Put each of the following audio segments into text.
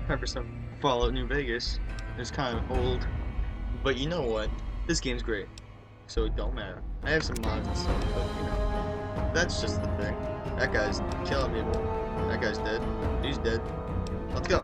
Time for some Fallout New Vegas. It's kind of old, but you know what? This game's great, so it don't matter. I have some mods and stuff, but that's just the thing. That guy's killing people. That guy's dead. He's dead. Let's go.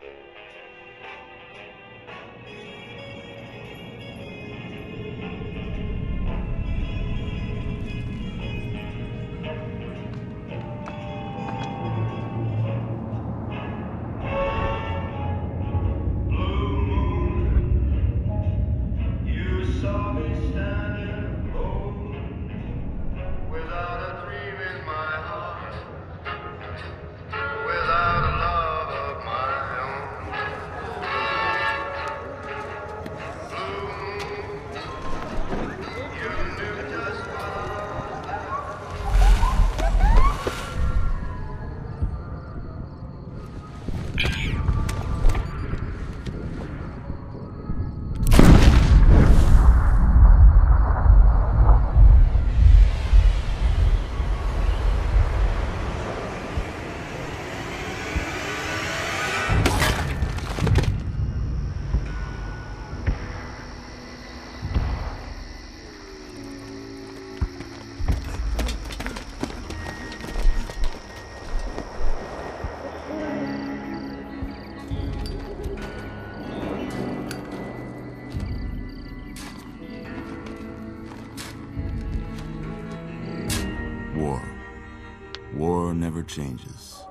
War. War never changes.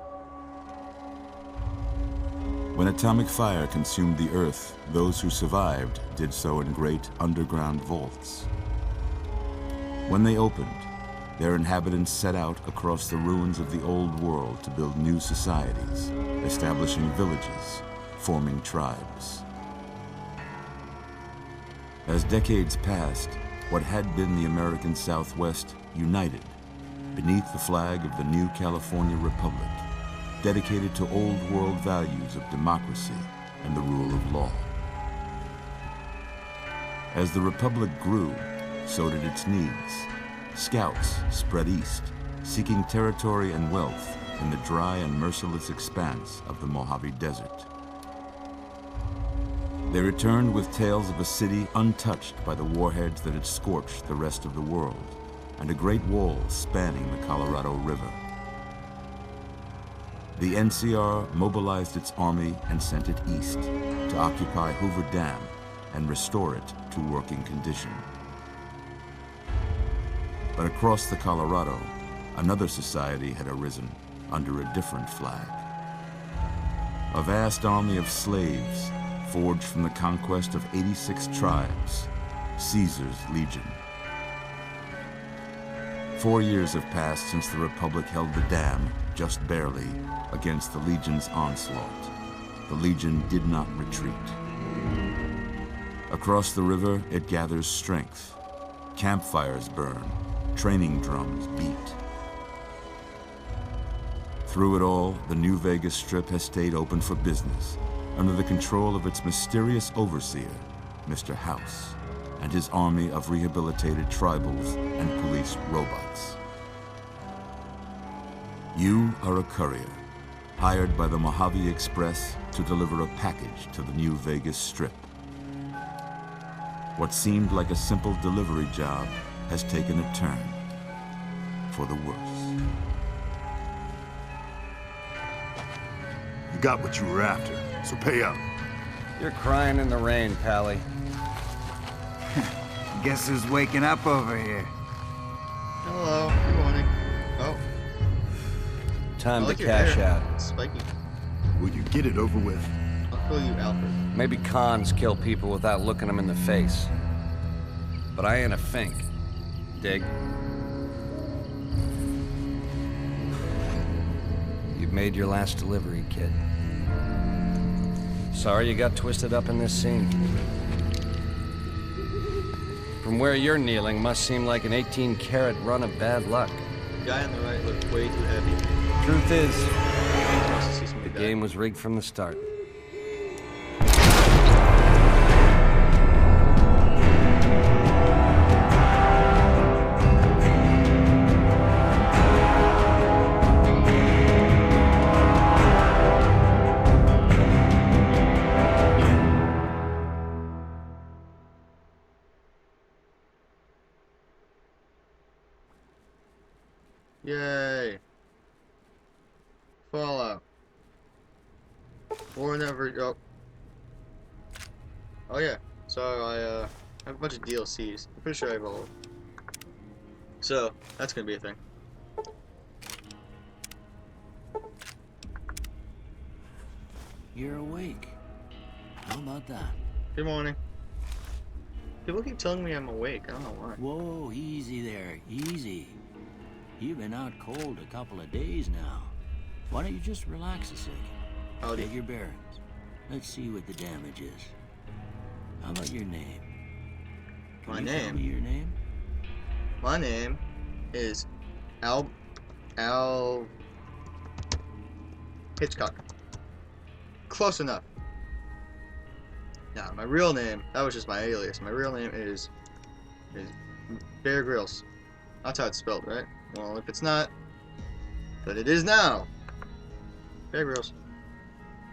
When atomic fire consumed the Earth, those who survived did so in great underground vaults. When they opened, their inhabitants set out across the ruins of the old world to build new societies, establishing villages, forming tribes. As decades passed, what had been the American Southwest united beneath the flag of the new California Republic, dedicated to old world values of democracy and the rule of law. As the Republic grew, so did its needs. Scouts spread east, seeking territory and wealth in the dry and merciless expanse of the Mojave Desert. They returned with tales of a city untouched by the warheads that had scorched the rest of the world, and a great wall spanning the Colorado River. The NCR mobilized its army and sent it east to occupy Hoover Dam and restore it to working condition. But across the Colorado, another society had arisen under a different flag. A vast army of slaves forged from the conquest of 86 tribes, Caesar's Legion. 4 years have passed since the Republic held the dam, just barely, against the Legion's onslaught. The Legion did not retreat. Across the river, it gathers strength. Campfires burn, training drums beat. Through it all, the New Vegas Strip has stayed open for business, under the control of its mysterious overseer, Mr. House, and his army of rehabilitated tribals and police robots. You are a courier, hired by the Mojave Express to deliver a package to the New Vegas Strip. What seemed like a simple delivery job has taken a turn for the worse. You got what you were after, so pay up. You're crying in the rain, Pally. Guess who's waking up over here? Hello. Good morning. Oh. Time I to like your cash hair. out. It's spiky. Will you get it over with? I'll call you Alfred. Maybe cons kill people without looking them in the face. But I ain't a fink. Dig? You've made your last delivery, kid. Sorry you got twisted up in this scene. From where you're kneeling must seem like an 18-carat run of bad luck. The guy on the right looked way too heavy. Truth is, Wants to see somebody the die. game was rigged from the start. Yay. Fallout. Or never. Oh. Oh yeah. So I have a bunch of DLCs. I'm pretty sure I have all. So that's gonna be a thing. You're awake. How about that? Good morning. People keep telling me I'm awake. I don't know why. Whoa, easy there, easy. You've been out cold a couple of days now. Why don't you just relax a second? Howdy. Get your bearings. Let's see what the damage is. How about your name? Can My you tell me name? your name? My name is Al Hitchcock. Close enough. Now, my real name, that was just my alias. My real name is Bear Grylls. That's how it's spelled, right? Well, if it's not, but it is now. Bear Grylls.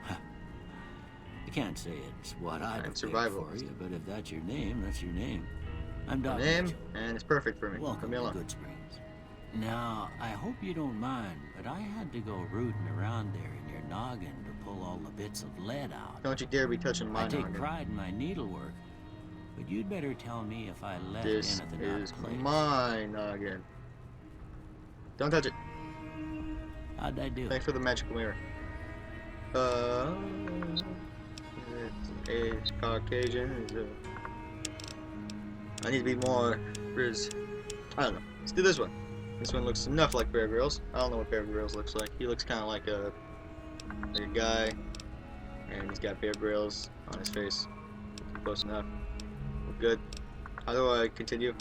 I can't say it's what I'd I'm have picked survival. for you, but if that's your name, that's your name. I'm My Doc name, Mitchell. and it's perfect for me. Leave Welcome me to alone. Good Springs. Now, I hope you don't mind, but I had to go rooting around there in your noggin to pull all the bits of lead out. Don't you dare be touching my I take noggin. pride in my needlework, but you'd better tell me if I left This anything out is of place. my noggin. Don't touch it. How'd I do? Thanks for the magical mirror. It's Caucasian. I need to be more Riz. I don't know. Let's do this one. This one looks enough like Bear Grylls. I don't know what Bear Grylls looks like. He looks kind of like a guy, and he's got Bear Grylls on his face. Close enough. We're good. How do I continue?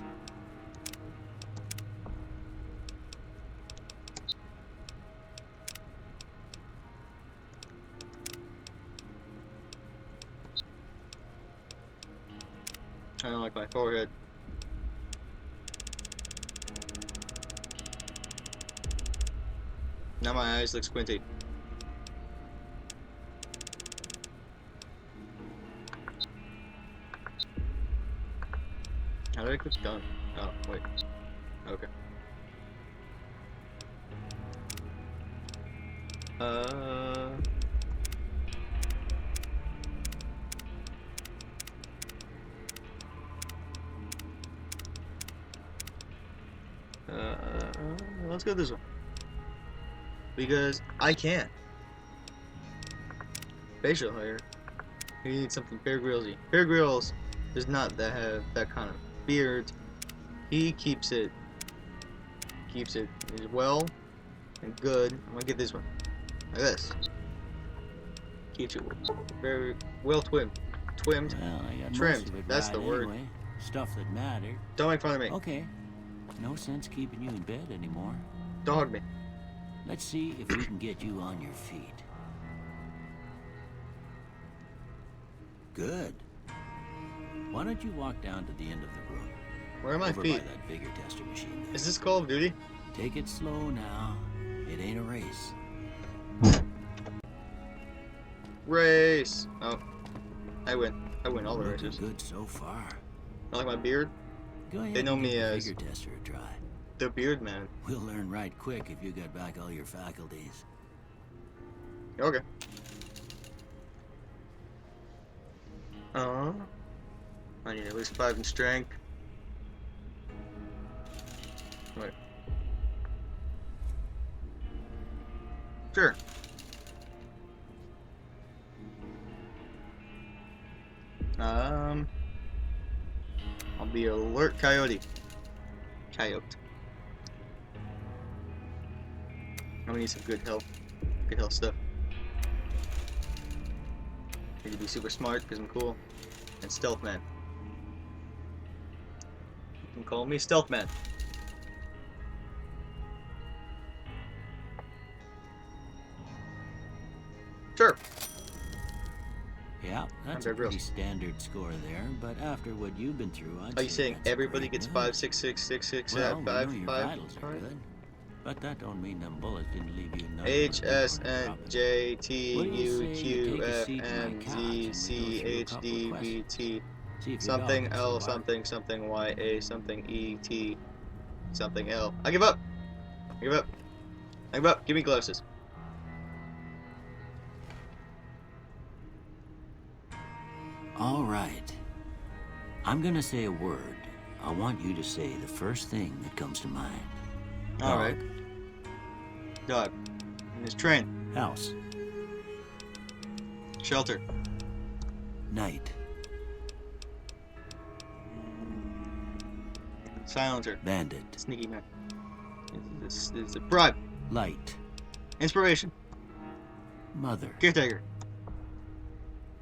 I don't like my forehead. Now my eyes look squinty. How do I click done? Oh, wait. Okay. Let's go this one. Because I can't. Facial hair. You need something Bear Grylls-y. Bear Grylls does not have that kind of beard. He keeps it well and good. I'm gonna get this one. Like this. Keeps it very well trimmed. Well, I got Trimmed. most of it That's right the word. anyway. Stuff that mattered. Don't make fun of me. Okay. No sense keeping you in bed anymore. Dog me. Let's see if we can get you on your feet. Good. Why don't you walk down to the end of the room? Where are my over feet? by that vigor tester machine there. Is this Call of Duty? Take it slow now. It ain't a race. Race! Oh. I win. I win all the Looking races. good so far. I like my beard. Go ahead They know and me give the as- vigor tester a try. The Beard Man. We'll learn right quick if you got back all your faculties. Okay. I need at least 5 in strength. Wait. Sure. I'll be alert coyote. Coyote. I'm gonna need some good health stuff. Need to be super smart because I'm cool. And stealth man. You can call me stealth man. Sure. Yeah, that's Bear a pretty Grylls. standard score there, but after what you've been through, I'd Are you say saying that's a everybody great gets win. 5, 6, 6, 6, 6, Well, we know 5, your 5, vitals are 5? good, but that don't mean them bullets didn't leave you nothing. H, S, N, J, T, What do you U, say Q, you take a F, seat in my M, couch Z, and we C, go through a H, couple D, of V, T, See if your something dog L, can survive. something Y, A, something E, T, something L. I give up! Give up. Give up. Give me glasses. All right. I'm gonna say a word. I want you to say the first thing that comes to mind. All right. Dog. In his train. House. Shelter. Night. Silencer. Bandit. Sneaky man. This is a bribe. Light. Inspiration. Mother. Caretaker.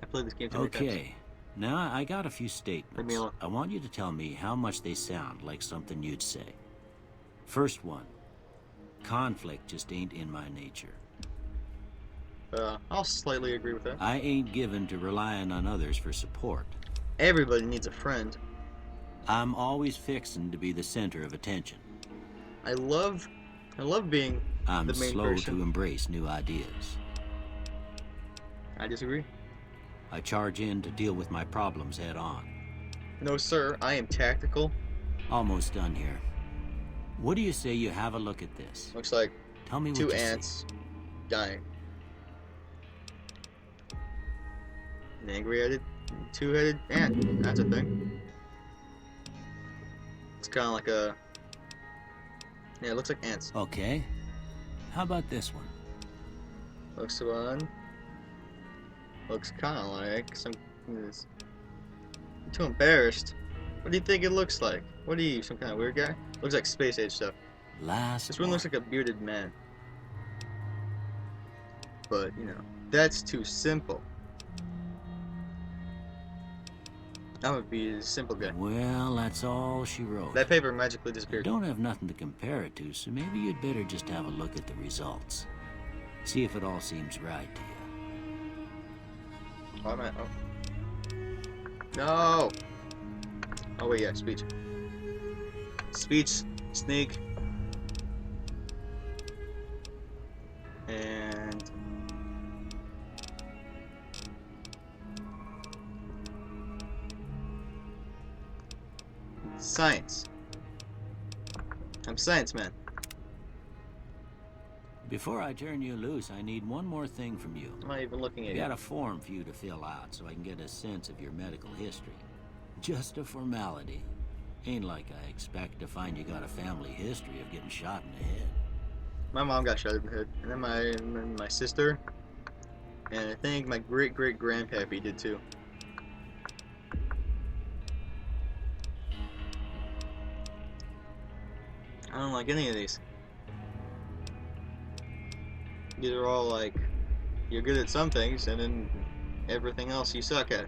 I played this game too many times. Okay. Now I got a few Leave statements. me alone. I want you to tell me how much they sound like something you'd say. First one. Conflict just ain't in my nature. I'll slightly agree with that. I ain't given to relying on others for support. Everybody needs a friend. I'm always fixin' to be the center of attention. I love being I'm the main slow person. to embrace new ideas. I disagree. I charge in to deal with my problems head on. No, sir. I am tactical. Almost done here. What do you say you have a look at this? Looks like Tell me what two you see. ants dying. An angry-headed, two-headed ant. That's a thing. It's kind of like a... Yeah, it looks like ants. Okay. How about this one? Looks kind of like some... I'm too embarrassed. What do you think it looks like? What are you, some kind of weird guy? Looks like space age stuff. Last This one looks like a bearded man. But, you know, that's too simple. I'm gonna be a simple guy. Well, that's all she wrote. That paper magically You disappeared. don't have nothing to compare it to, so maybe you'd better just have a look at the results. See if it all seems right to you. Why am I... Oh. No! Oh, wait, yeah, speech. Speech, sneak. And... Science. I'm science man. Before I turn you loose, I need one more thing from you. I'm not even looking I at got you. a form for you to fill out so I can get a sense of your medical history. Just a formality. Ain't like I expect to find you got a family history of getting shot in the head. My mom got shot in the head, and then my sister, and I think my great-great-grandpappy did too. I don't like any of these. These are all like, you're good at some things, and then everything else you suck at.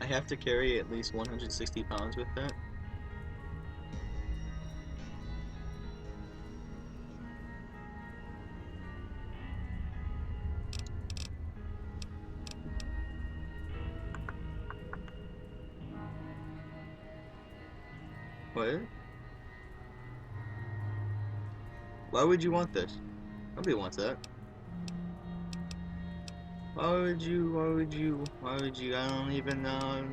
I have to carry at least 160 pounds with that. What? Why would you want this? Nobody wants that. Why would you, I don't even know.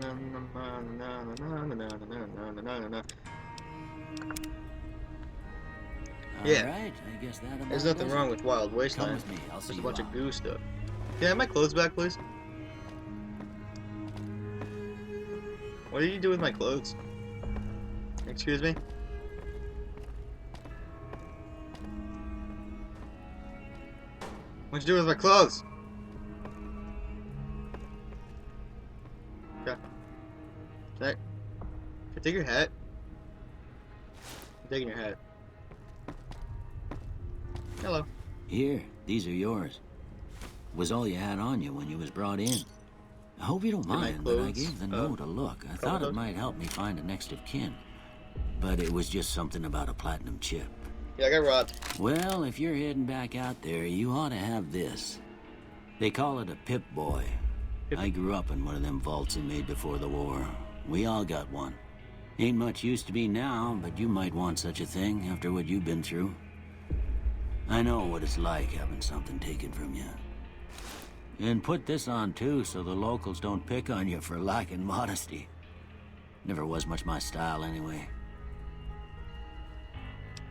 Yeah. Alright, I guess that about There's nothing does it. wrong with Wild Come Wasteland. with me, I'll see There's a you bunch out. of goo stuff. Can I have my clothes back, please? What did you do with my clothes? Excuse me? What'd you do with my clothes? Okay. Can I take your hat? I'm taking your hat. Hello. Here, these are yours. Was all you had on you when you was brought in. I hope you don't my mind, but I clothes, gave the note a look. I thought covered it up? might help me find a next of kin. But it was just something about a platinum chip. Yeah, I got robbed. Well, if you're heading back out there, you ought to have this. They call it a Pip-Boy. Pip- I grew up in one of them vaults they made before the war. We all got one. Ain't much use to be now, but you might want such a thing after what you've been through. I know what it's like having something taken from you. And put this on too, so the locals don't pick on you for lacking modesty. Never was much my style anyway.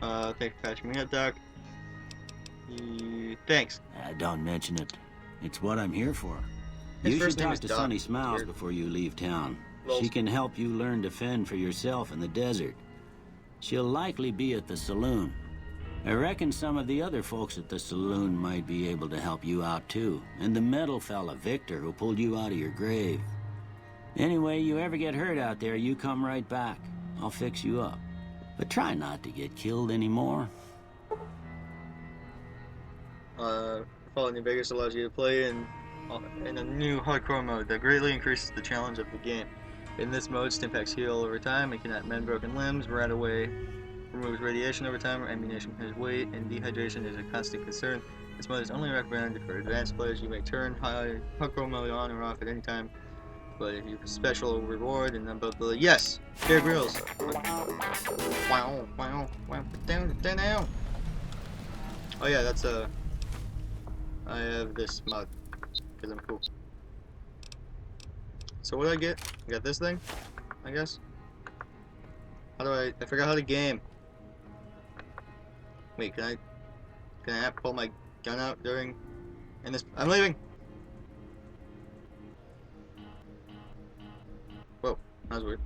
Thanks for catching me up, Doc. Thanks. Don't mention it. It's what I'm here for. His You should first name talk is to Doc. Sunny Smiles Weird. before you leave town. Lols. She can help you learn to fend for yourself in the desert. She'll likely be at the saloon. I reckon some of the other folks at the saloon might be able to help you out too. And the metal fella, Victor, who pulled you out of your grave. Anyway, you ever get hurt out there, you come right back. I'll fix you up. But try not to get killed anymore. Fallout New Vegas allows you to play in a new hardcore mode that greatly increases the challenge of the game. In this mode, Stimpaks heal over time and cannot mend broken limbs. Right away removes radiation over time, ammunition has weight, and dehydration is a constant concern. This mode is only recommended for advanced players. You may turn hardcore mode on or off at any time, but if you have a special reward and unbelievable. Yes! Dear Grylls! Wow, wow, wow, down. Oh yeah, that's I have this mod, because I'm cool. So what do I get? I got this thing, I guess? How do I forgot how to game. Wait, can I pull my gun out during, in this, I'm leaving! Whoa, that was weird.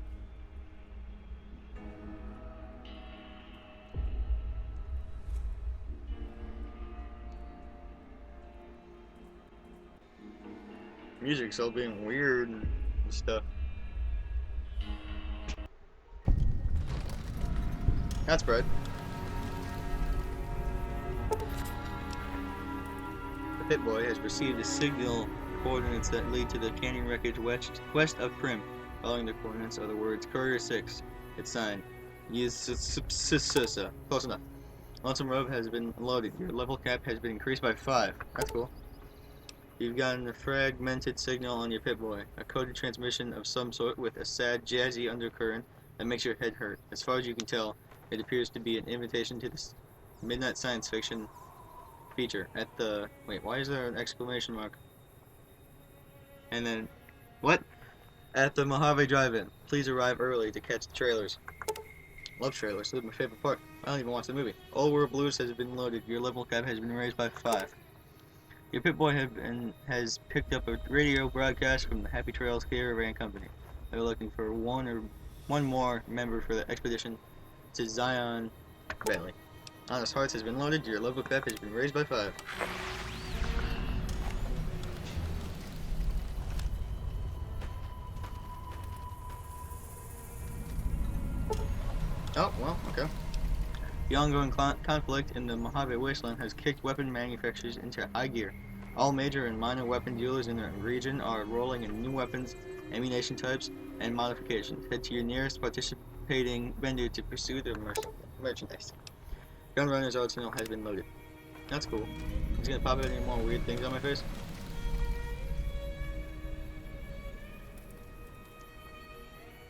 Music's all being weird and stuff. That's bread. The Pit Boy has received a signal coordinates that lead to the canyon wreckage west of Prim. Following the coordinates are the words Courier 6. It's signed. Close enough. Lonesome Road has been loaded. Your level cap has been increased by 5. That's cool. You've gotten a fragmented signal on your Pip-Boy, a coded transmission of some sort with a sad, jazzy undercurrent that makes your head hurt. As far as you can tell, it appears to be an invitation to this midnight science fiction feature at the... Wait, why is there an exclamation mark? And then... What? At the Mojave Drive-In. Please arrive early to catch the trailers. Love trailers. This is my favorite part. I don't even watch the movie. Old World Blues has been loaded. Your level cap has been raised by 5. Your Pip-Boy has picked up a radio broadcast from the Happy Trails Caravan Company. They're looking for one more member for the expedition to Zion Valley. Honest Hearts has been loaded. Your level cap has been raised by 5. Oh, well, okay. The ongoing conflict in the Mojave Wasteland has kicked weapon manufacturers into high gear. All major and minor weapon dealers in the region are rolling in new weapons, ammunition types, and modifications. Head to your nearest participating vendor to pursue their merchandise. Gunrunner's arsenal has been loaded. That's cool. Is he gonna pop any more weird things on my face?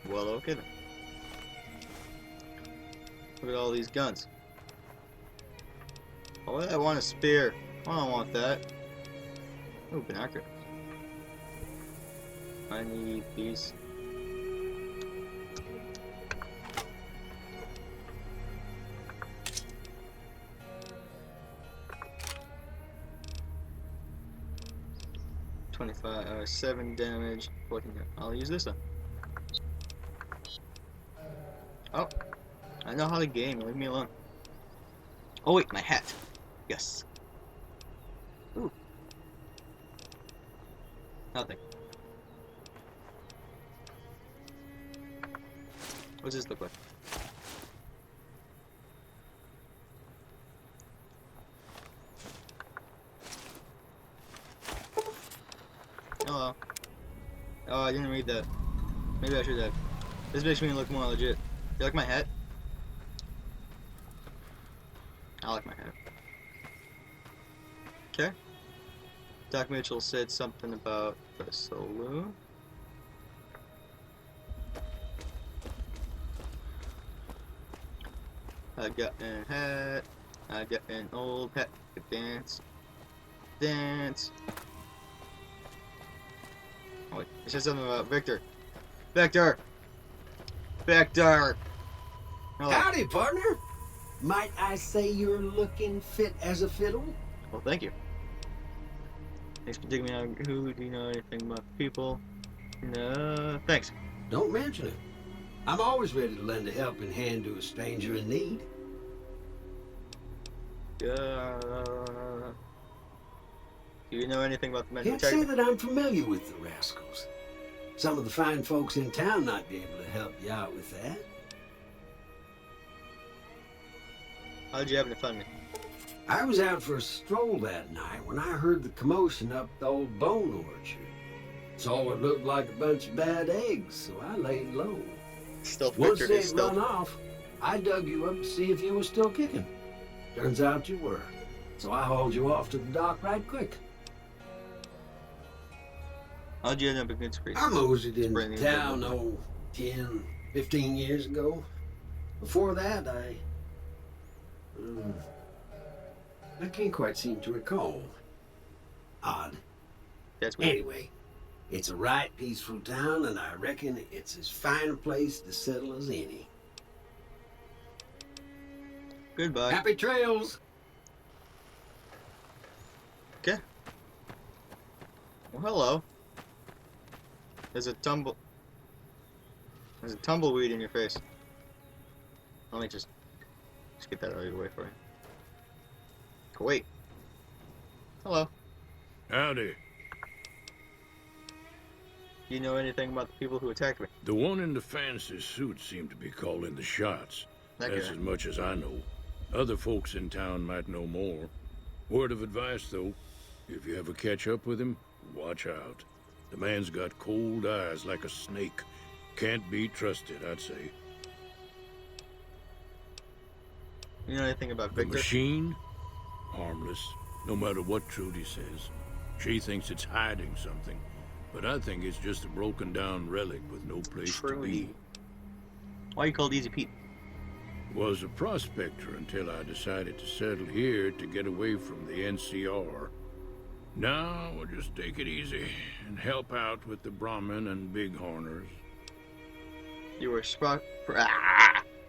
Well, okay then. Look at all these guns. Oh, I want a spear. I don't want that. Ooh, binoculars. I need these. $25, 7 damage. 14. I'll use this one. Oh. I know how to game, leave me alone. Oh wait, my hat. Yes. Ooh. Nothing. What does this look like? Hello. Oh, I didn't read that. Maybe I should have. This makes me look more legit. You like my hat? I like my hat. Okay. Doc Mitchell said something about the saloon. I got a hat. I got an old hat. Dance. Dance. Oh, wait. He said something about Victor. Victor! Victor! Hello. Howdy, partner. Might I say you're looking fit as a fiddle? Well, thank you. Thanks for digging me out. Who do you know anything about people? No, thanks. Don't mention it. I'm always ready to lend a helping hand to a stranger in need. Do you know anything about the men who Can't attacked say me? that I'm familiar with the rascals. Some of the fine folks in town might be able to help you out with that. How'd you happen to find me? I was out for a stroll that night when I heard the commotion up the old bone orchard. Saw what looked like a bunch of bad eggs, so I laid low. Stealth Once Victor they'd is stealth. run off, I dug you up to see if you were still kicking. Turns out you were. So I hauled you off to the dock right quick. How'd you end up in Good Springs? I moseyed into Springs. town, 10, 15 years ago. Before that, I can't quite seem to recall. Odd. That's weird. Anyway, it's a right peaceful town, and I reckon it's as fine a place to settle as any. Goodbye. Happy trails! Okay. Well, hello. There's a tumbleweed in your face. Let me just get that out of your way for you. Oh, wait. Hello. Howdy. Do you know anything about the people who attacked me? The one in the fancy suit seemed to be calling the shots. That That's guy. as much as I know. Other folks in town might know more. Word of advice, though, if you ever catch up with him, watch out. The man's got cold eyes like a snake. Can't be trusted, I'd say. You know anything about The Victor? machine? Harmless, no matter what Trudy says. She thinks it's hiding something, but I think it's just a broken down relic with no place to Trudy. be. Why are you called Easy Pete? Was a prospector until I decided to settle here to get away from the NCR. Now we'll just take it easy and help out with the Brahmin and Bighorners. You were a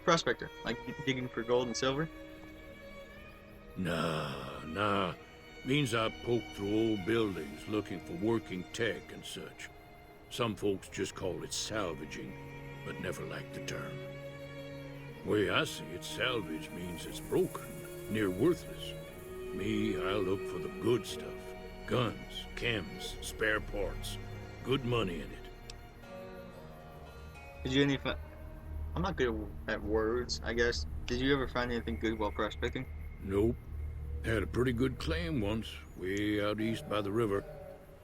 prospector, like digging for gold and silver? Nah. Means I poke through old buildings looking for working tech and such. Some folks just call it salvaging, but never liked the term. Way I see it, salvage means it's broken, near worthless. Me, I look for the good stuff. Guns, chems, spare parts. Good money in it. Did you I'm not good at words, I guess. Did you ever find anything good while prospecting? Nope. Had a pretty good claim once, way out east by the river,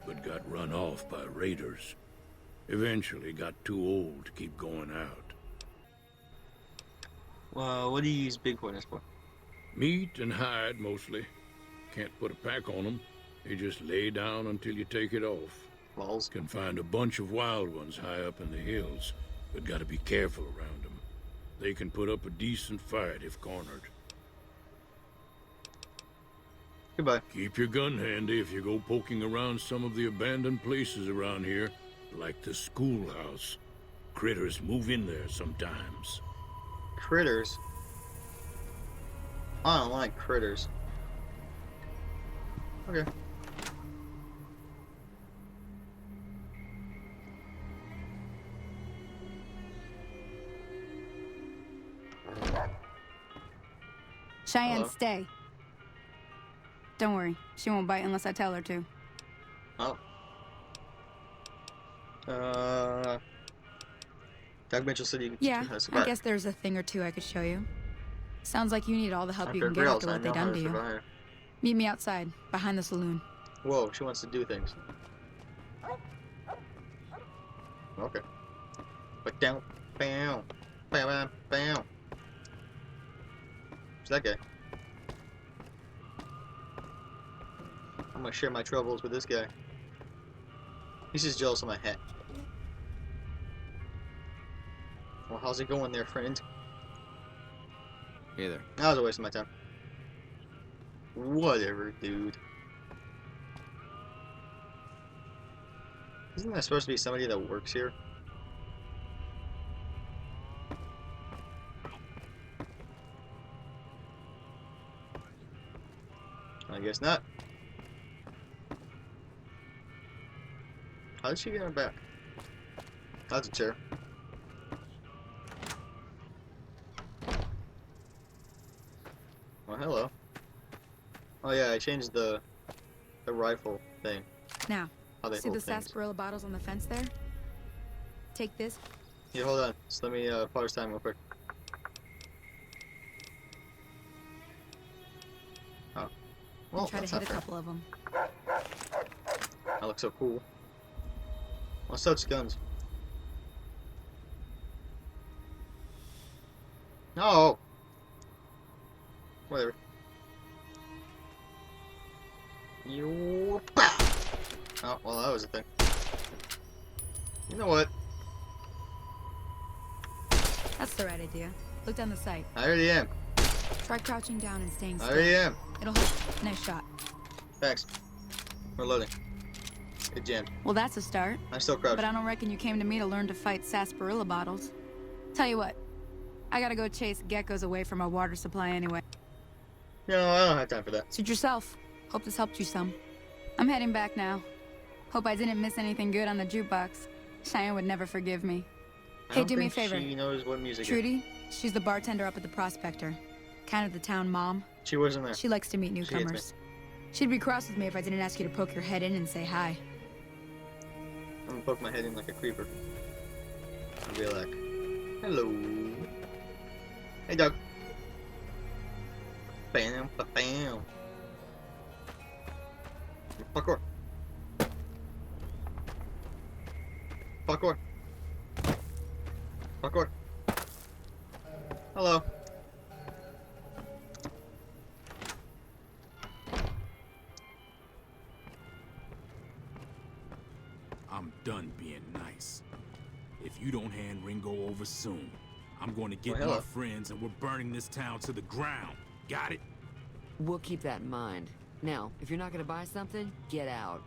but got run off by raiders. Eventually got too old to keep going out. Well, what do you use bighorners for? Meat and hide, mostly. Can't put a pack on them. They just lay down until you take it off. Balls? Can find a bunch of wild ones high up in the hills, but gotta be careful around them. They can put up a decent fight if cornered. Goodbye. Keep your gun handy if you go poking around some of the abandoned places around here, like the schoolhouse. Critters move in there sometimes. Critters? I don't like critters. Okay. Cheyenne, Hello? stay. Don't worry, she won't bite unless I tell her to. Oh. Doug Mitchell said you could Yeah, teach me how to I survive. guess there's a thing or two I could show you. Sounds like you need all the help you After can get Grylls, after I what they know how done to to you. survive. Meet me outside, behind the saloon. Whoa, she wants to do things. Okay. But down, bam, bam, bam, bam. Who's that guy? I'm gonna share my troubles with this guy. He's just jealous of my hat. Well, how's it going there, friend? Hey there. That was a waste of my time. Whatever, dude. Isn't that supposed to be somebody that works here? I guess not. How did she get her back? That's a chair. Well, hello. Oh yeah, I changed the rifle thing. Now, How they see hold the things. sarsaparilla bottles on the fence there? Take this. Yeah, hold on. Just let me pause time real quick. Oh. Well, and try to that's hit not a fair. couple of them. That looks so cool. Well, such guns. No! Whatever. You. Oh, well, that was a thing. You know what? That's the right idea. Look down the sight. I already am. Try crouching down and staying I still. already am. It'll help. Nice shot. Thanks. We're loading. Good jam. Well, that's a start. I'm still crouched. But I don't reckon you came to me to learn to fight sarsaparilla bottles. Tell you what, I gotta go chase geckos away from our water supply anyway. No, I don't have time for that. Suit yourself. Hope this helped you some. I'm heading back now. Hope I didn't miss anything good on the jukebox. Cheyenne would never forgive me. I Hey, don't do me a think favor. She knows what music is. Trudy, she's the bartender up at the Prospector. Kind of the town mom. She wasn't there. She likes to meet hates newcomers. She'd be cross with me if I didn't ask you to poke your head in and say hi. I'm gonna poke my head in like a creeper. I'll be like, hello. Hey, Doug. Bam, ba bam. Parkour. Parkour. Parkour. Hello. I'm done being nice. If you don't hand Ringo over soon, I'm going to get Well, hello. my friends and we're burning this town to the ground. Got it? We'll keep that in mind. Now, if you're not gonna buy something, get out.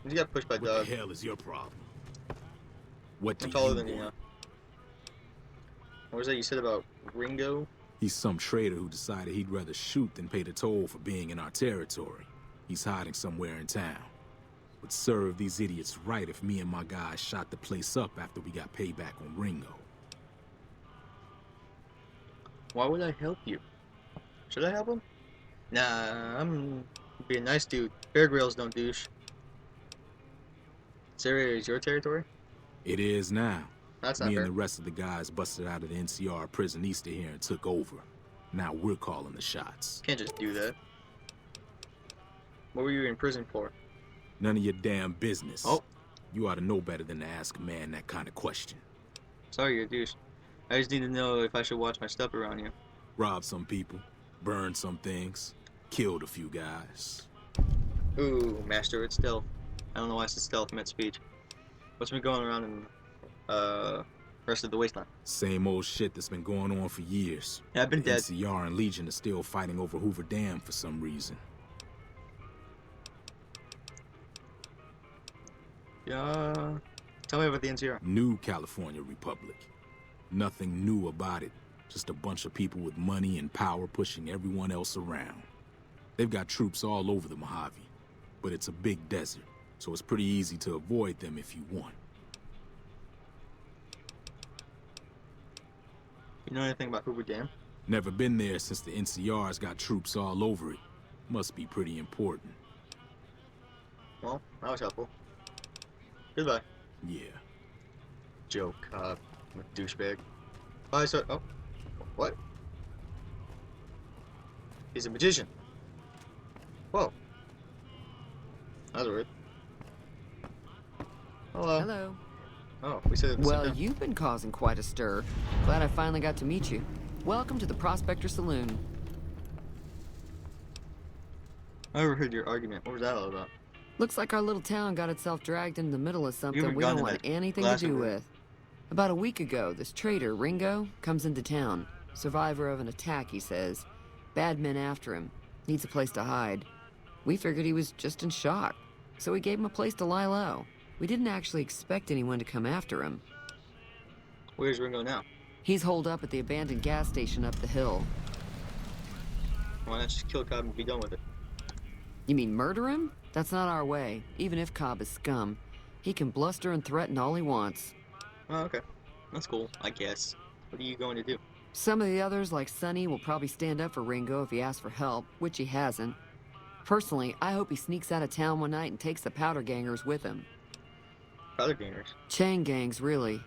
You got pushed by What Doug. the hell is your problem? What do I'm taller you than you want? now. What was that you said about Ringo? He's some traitor who decided he'd rather shoot than pay the toll for being in our territory. He's hiding somewhere in town. Would serve these idiots right if me and my guys shot the place up after we got payback on Ringo. Why would I help you? Should I help him? Nah, I'm being a nice dude. Bear Grylls don't douche. This area is your territory? It is now. That's not Me fair. and the rest of the guys busted out of the NCR prison east of here and took over. Now we're calling the shots. Can't just do that. What were you in prison for? None of your damn business. Oh. You ought to know better than to ask a man that kind of question. Sorry, you're a douche. I just need to know if I should watch my stuff around you. Robbed some people, burned some things, killed a few guys. Ooh, master at stealth. I don't know why I said stealth meant speech. What's been going around in rest of the wasteland? Same old shit that's been going on for years. Yeah, I've been The dead. NCR and Legion are still fighting over Hoover Dam for some reason. Yeah. Tell me about the NCR. New California Republic. Nothing new about it. Just a bunch of people with money and power pushing everyone else around. They've got troops all over the Mojave, but it's a big desert, so it's pretty easy to avoid them if you want. You know anything about Hoover Dam? Never been there since the NCR's got troops all over it. Must be pretty important. Well, that was helpful. Goodbye. Yeah. Joe Cobb. Douchebag. Oh, so. Oh. What? He's a magician. Whoa. That was weird. Hello. Hello. Oh, we said it at the same Well, time. you've been causing quite a stir. Glad I finally got to meet you. Welcome to the Prospector Saloon. I overheard your argument. What was that all about? Looks like our little town got itself dragged into the middle of something haven't we gone don't to want that anything to glass do of- with. About a week ago, this traitor, Ringo, comes into town. Survivor of an attack, he says. Bad men after him. Needs a place to hide. We figured he was just in shock, so we gave him a place to lie low. We didn't actually expect anyone to come after him. Where's Ringo now? He's holed up at the abandoned gas station up the hill. Why not just kill Cobb and be done with it? You mean murder him? That's not our way, even if Cobb is scum. He can bluster and threaten all he wants. Oh, okay. That's cool, I guess. What are you going to do? Some of the others, like Sonny, will probably stand up for Ringo if he asks for help, which he hasn't. Personally, I hope he sneaks out of town one night and takes the powder gangers with him. Powder gangers? Chain gangs, really.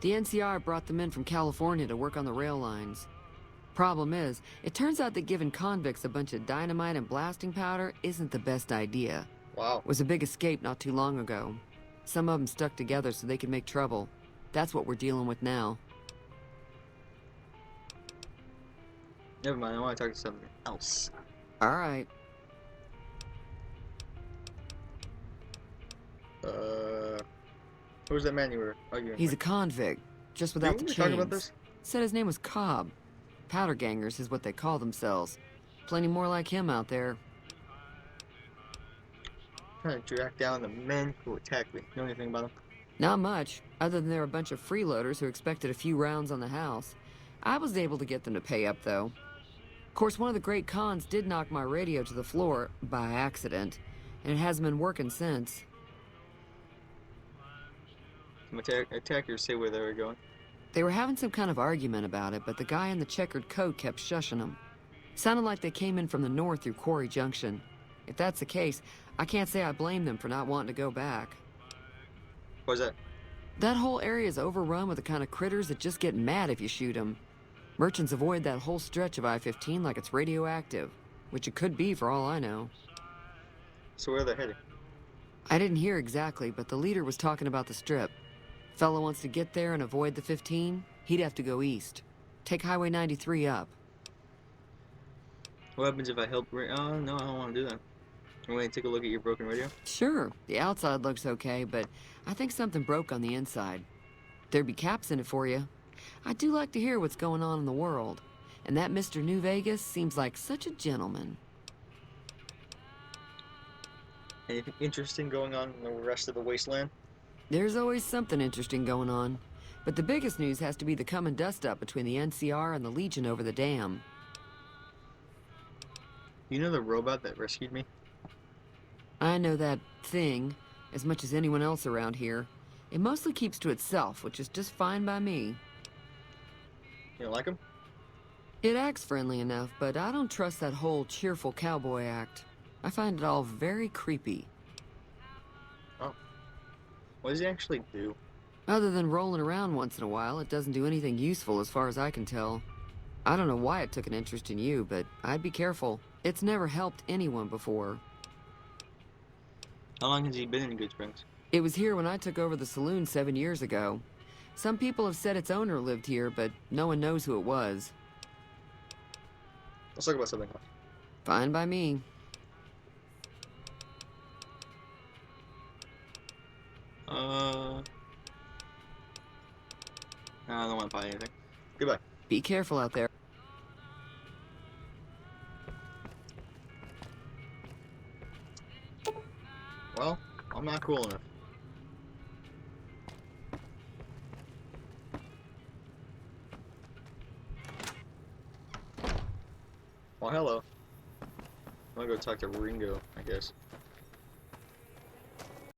The NCR brought them in from California to work on the rail lines. Problem is, it turns out that giving convicts a bunch of dynamite and blasting powder isn't the best idea. Wow. It was a big escape not too long ago. Some of them stuck together so they could make trouble. That's what we're dealing with now. Never mind, I want to talk to something else. All right. Who's that man you were arguing He's with? a convict, just without the Didn't we chains. talk about this? Said his name was Cobb. Powder gangers is what they call themselves. Plenty more like him out there. Trying to track down the men who attacked me. Know anything about them? Not much, other than they're a bunch of freeloaders who expected a few rounds on the house. I was able to get them to pay up, though. Of course, one of the great cons did knock my radio to the floor, by accident, and it hasn't been working since. Some attackers say where they were going. They were having some kind of argument about it, but the guy in the checkered coat kept shushing them. Sounded like they came in from the north through Quarry Junction. If that's the case, I can't say I blame them for not wanting to go back. What's that? That whole area is overrun with the kind of critters that just get mad if you shoot them. Merchants avoid that whole stretch of I-15 like it's radioactive, which it could be for all I know. So where are they heading? I didn't hear exactly, but the leader was talking about the strip. Fella wants to get there and avoid the 15, he'd have to go east. Take Highway 93 up. What happens if I help Oh, no, I don't want to do that. You want me to take a look at your broken radio? Sure, the outside looks okay, but I think something broke on the inside. There'd be caps in it for you. I do like to hear what's going on in the world. And that Mr. New Vegas seems like such a gentleman. Anything interesting going on in the rest of the wasteland? There's always something interesting going on. But the biggest news has to be the come and dust up between the NCR and the Legion over the dam. You know the robot that rescued me? I know that thing as much as anyone else around here. It mostly keeps to itself, which is just fine by me. You don't like him? It acts friendly enough, but I don't trust that whole cheerful cowboy act. I find it all very creepy. Oh. What does he actually do? Other than rolling around once in a while, it doesn't do anything useful as far as I can tell. I don't know why it took an interest in you, but I'd be careful. It's never helped anyone before. How long has he been in Good Springs? It was here when I took over the saloon 7 years ago. Some people have said its owner lived here, but no one knows who it was. Let's talk about something else. Fine by me. I don't want to buy anything. Goodbye. Be careful out there. Well, I'm not cool enough. Well, hello. I'm gonna go talk to Ringo, I guess.